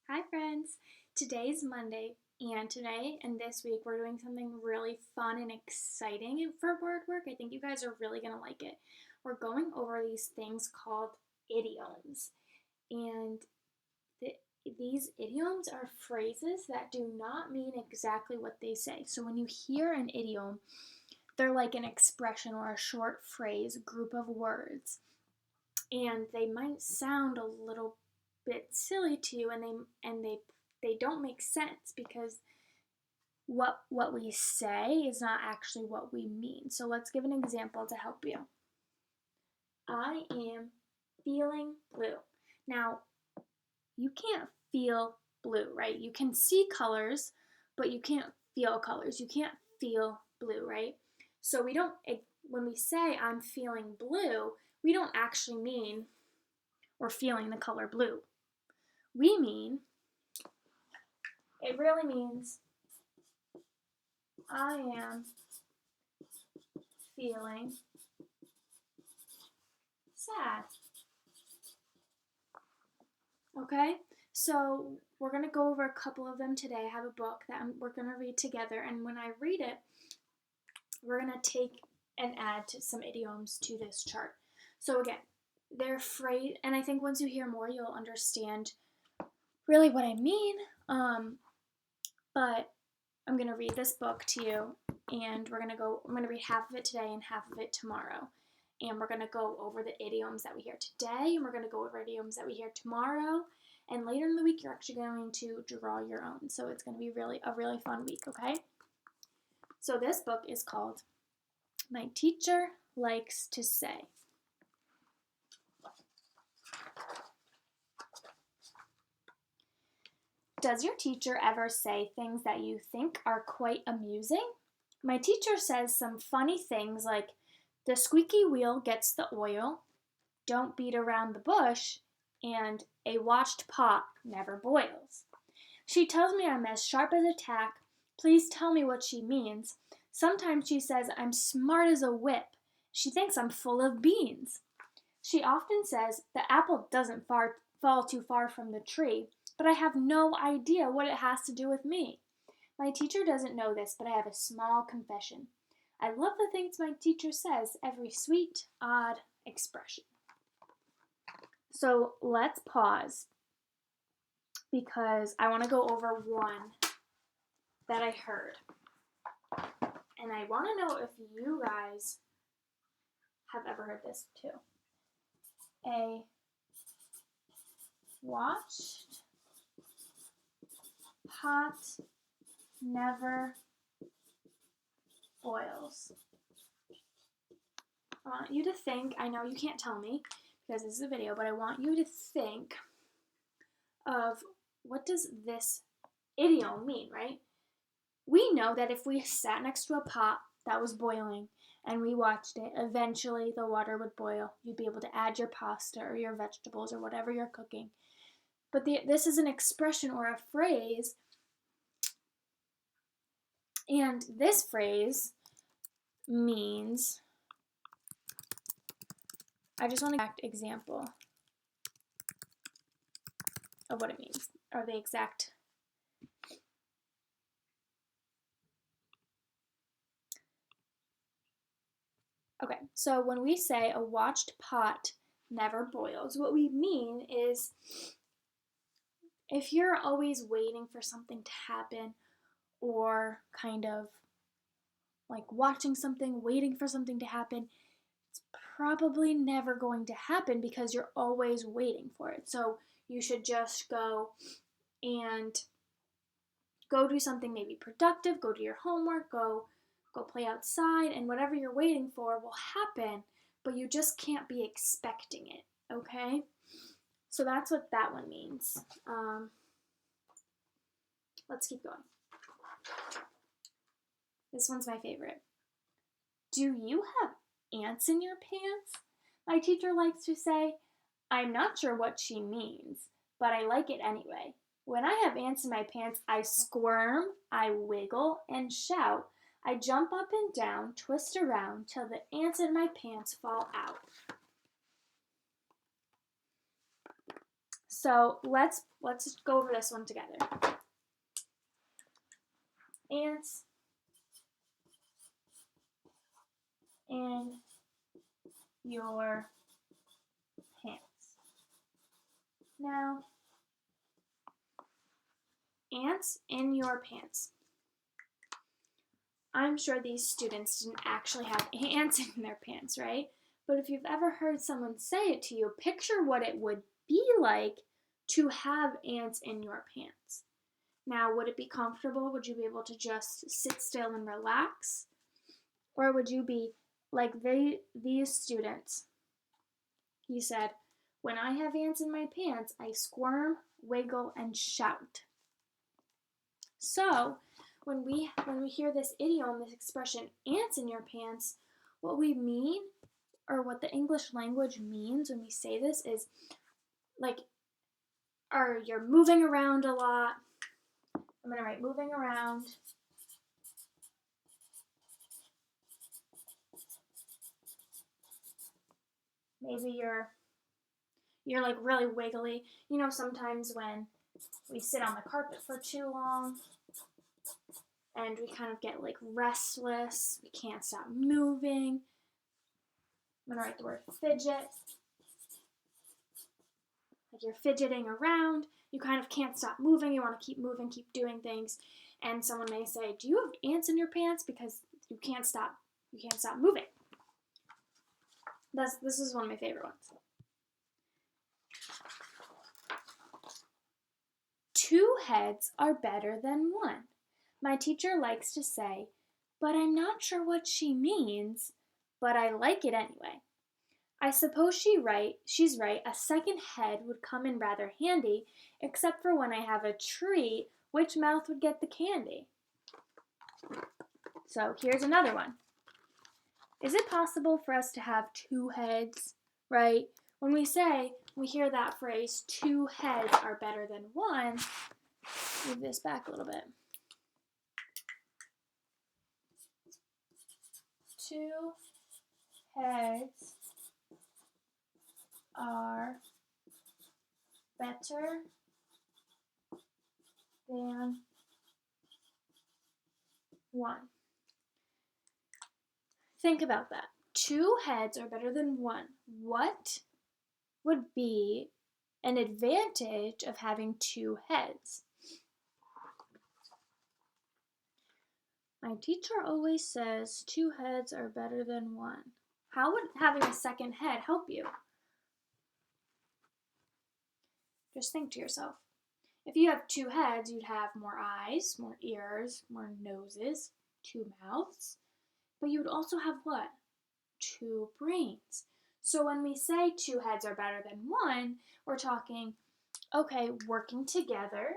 Hi friends! Today's Monday, and today and this week we're doing something really fun and exciting for word work. I think you guys are really going to like it. We're going over these things called idioms. And the, these idioms are phrases that do not mean exactly what they say. So when you hear an idiom, they're like an expression or a short phrase, group of words. And they might sound a little bit silly to you, and they don't make sense because what we say is not actually what we mean. So let's give an example to help you. I am feeling blue. Now, you can't feel blue, right? You can see colors, but you can't feel colors. You can't feel blue, right? So when we say I'm feeling blue, we don't actually mean we're feeling the color blue. It really means I am feeling sad. Okay? So we're going to go over a couple of them today. I have a book that we're going to read together, and when I read it, we're going to take and add some idioms to this chart. So again, they're phrase, and I think once you hear more, you'll understand really what I mean. But I'm going to read this book to you, and I'm going to read half of it today and half of it tomorrow. And we're going to go over the idioms that we hear today, and we're going to go over idioms that we hear tomorrow. And later in the week, you're actually going to draw your own. So it's going to be a really fun week, okay? So this book is called My Teacher Likes to Say. Does your teacher ever say things that you think are quite amusing? My teacher says some funny things like, the squeaky wheel gets the oil, don't beat around the bush, and a watched pot never boils. She tells me I'm as sharp as a tack. Please tell me what she means. Sometimes she says I'm smart as a whip. She thinks I'm full of beans. She often says the apple doesn't fall too far from the tree, but I have no idea what it has to do with me. My teacher doesn't know this, but I have a small confession. I love the things my teacher says, every sweet, odd expression. So let's pause because I want to go over one that I heard. And I want to know if you guys have ever heard this too. A watched pot never boils. I want you to think, I know you can't tell me because this is a video, but I want you to think of what does this idiom mean, right? We know that if we sat next to a pot that was boiling and we watched it, eventually the water would boil. You'd be able to add your pasta or your vegetables or whatever you're cooking. But this is an expression or a phrase, and this phrase means, I just want an exact example of what it means, or the exact. Okay, so when we say a watched pot never boils, what we mean is if you're always waiting for something to happen, or kind of like watching something, waiting for something to happen, it's probably never going to happen because you're always waiting for it. So you should just go do something maybe productive, go do your homework, go play outside, and whatever you're waiting for will happen, but you just can't be expecting it, okay? So that's what that one means. Let's keep going. This one's my favorite. Do you have ants in your pants? My teacher likes to say. I'm not sure what she means, but I like it anyway. When I have ants in my pants, I squirm, I wiggle, and shout. I jump up and down, twist around, till the ants in my pants fall out. So let's go over this one together. Ants in your pants. Now, ants in your pants. I'm sure these students didn't actually have ants in their pants, right? But if you've ever heard someone say it to you, picture what it would be like to have ants in your pants. Now, would it be comfortable? Would you be able to just sit still and relax? Or would you be like these students? He said, when I have ants in my pants, I squirm, wiggle, and shout. So, when we hear this idiom, this expression, ants in your pants, what we mean, or what the English language means when we say this is like, you're moving around a lot. I'm going to write moving around. Maybe you're like really wiggly. You know, sometimes when we sit on the carpet for too long and we kind of get like restless, we can't stop moving. I'm going to write the word fidget. Like you're fidgeting around, you kind of can't stop moving, you want to keep moving, keep doing things, and someone may say, do you have ants in your pants? Because you can't stop moving. This is one of my favorite ones. Two heads are better than one. My teacher likes to say, but I'm not sure what she means, but I like it anyway. I suppose she's right, a second head would come in rather handy, except for when I have a treat, which mouth would get the candy? So here's another one. Is it possible for us to have two heads, right? When we hear that phrase, two heads are better than one, move this back a little bit. Two heads are better than one. Think about that. Two heads are better than one. What would be an advantage of having two heads? My teacher always says two heads are better than one. How would having a second head help you? Just think to yourself. If you have two heads, you'd have more eyes, more ears, more noses, two mouths, but you would also have what? Two brains. So when we say two heads are better than one, we're talking, okay, working together,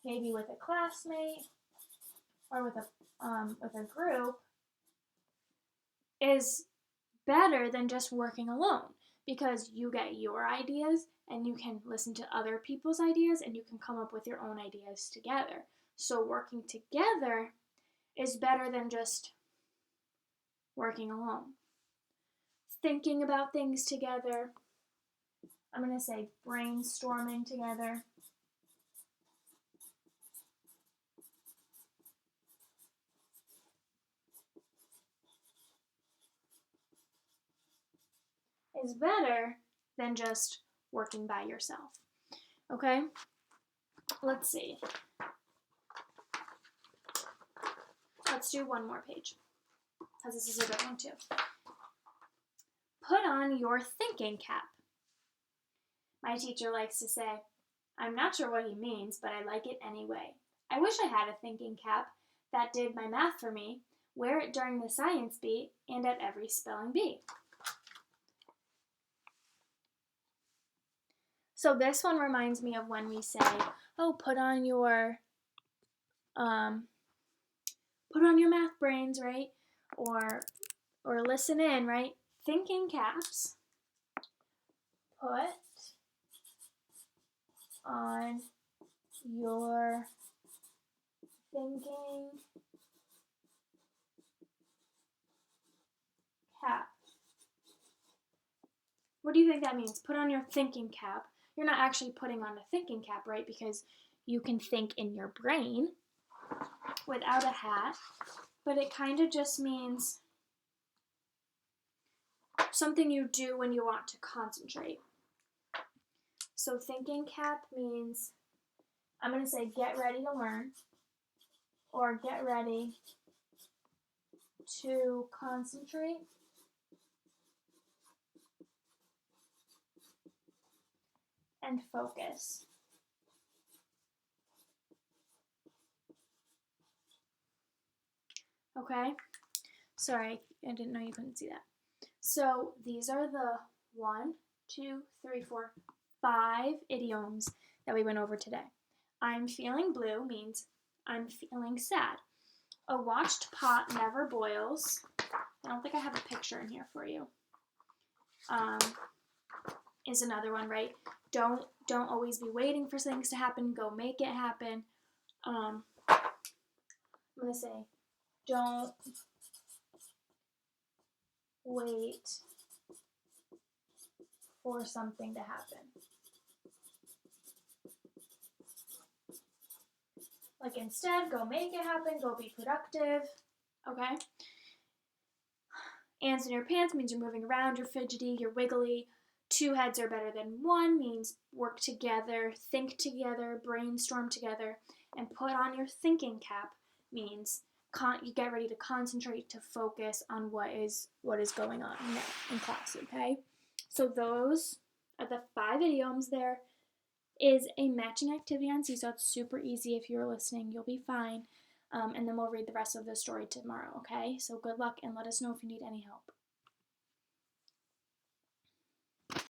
maybe with a classmate or with a group, is better than just working alone, because you get your ideas and you can listen to other people's ideas and you can come up with your own ideas together. So working together is better than just working alone. Thinking about things together, I'm going to say brainstorming together. Is better than just working by yourself. Okay? Let's see. Let's do one more page, because this is a good one too. Put on your thinking cap. My teacher likes to say, I'm not sure what he means, but I like it anyway. I wish I had a thinking cap that did my math for me, wear it during the science beat and at every spelling bee. So this one reminds me of when we say, oh, put on your math brains, right? Or listen in, right? Thinking caps. Put on your thinking cap. What do you think that means? Put on your thinking cap. You're not actually putting on a thinking cap, right? Because you can think in your brain without a hat, but it kind of just means something you do when you want to concentrate. So thinking cap means, I'm going to say get ready to learn or get ready to concentrate. And focus. Okay? Sorry, I didn't know you couldn't see that. So these are the 1, 2, 3, 4, 5 idioms that we went over today. I'm feeling blue means I'm feeling sad. A watched pot never boils. I don't think I have a picture in here for you. Is another one, right? Don't always be waiting for things to happen. Go make it happen. I'm gonna say, don't wait for something to happen. Like instead, go make it happen. Go be productive. Okay. Ants in your pants means you're moving around. You're fidgety. You're wiggly. 2 heads are better than 1 means work together, think together, brainstorm together, and put on your thinking cap means you get ready to concentrate, to focus on what is going on in class, okay? So those are the 5 idioms. There is a matching activity on Seesaw. It's super easy. If you're listening, you'll be fine. And then we'll read the rest of the story tomorrow, okay? So good luck and let us know if you need any help.